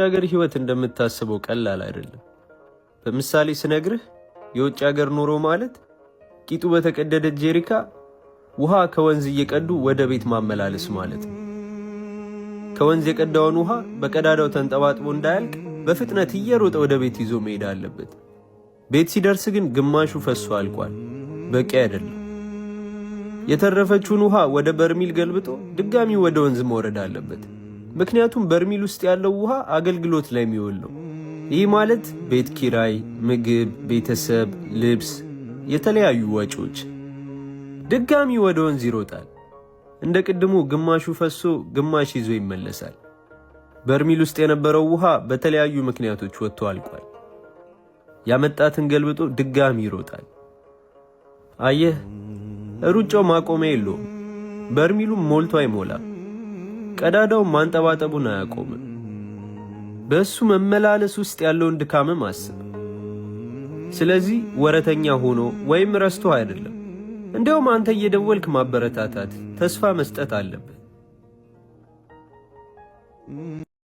ሀገር ህይወት እንደምታስበው ቀላል አይደለም። በምሳሌ ስነግርህ የውጭ ሀገር ኑሮ ማለት ቂጡ በተቀደደ ጄሪካ ውሃ ከወንዝ እየቀዱ ወደ ቤት ማመላለስ ማለት ነው። ከወንዝ የቀዳውን ውሃ በቀዳዳው ተንጠባጥቦ እንዳያልቅ በፍጥነት እየሮጠ ወደ ቤት ይዞ መሄድ አለበት። ቤት ሲደርስ ግን ግማሹ ፈሶ አልቋል። በቂ አይደለም። የተረፈችውን ውሃ ወደ በርሚል ገልብጦ ድጋሚ ወደ ወንዝ መውረድ አለበት። ምክንያቱም በርሚል ውስጥ ያለው ውሃ አገልግሎት ላይ የሚውል ነው። ይህ ማለት ቤት ኪራይ፣ ምግብ፣ ቤተሰብ፣ ልብስ፣ የተለያዩ ወጪዎች። ድጋሚ ወደ ወንዝ ይሮጣል። እንደ ቅድሙ ግማሹ ፈሶ ግማሽ ይዞ ይመለሳል። በርሚል ውስጥ የነበረው ውሃ በተለያዩ ምክንያቶች ወጥቶ አልቋል። ያመጣትን ገልብጦ ድጋሚ ይሮጣል። አየህ፣ ሩጫው ማቆሚያ የለውም። በርሚሉም ሞልቶ አይሞላም። ቀዳዳው ማንጠባጠቡን አያቆምም። በእሱ መመላለስ ውስጥ ያለውን ድካምም አስብ። ስለዚህ ወረተኛ ሆኖ ወይም ረስቶ አይደለም። እንዲያውም አንተ እየደወልክ ማበረታታት፣ ተስፋ መስጠት አለብህ።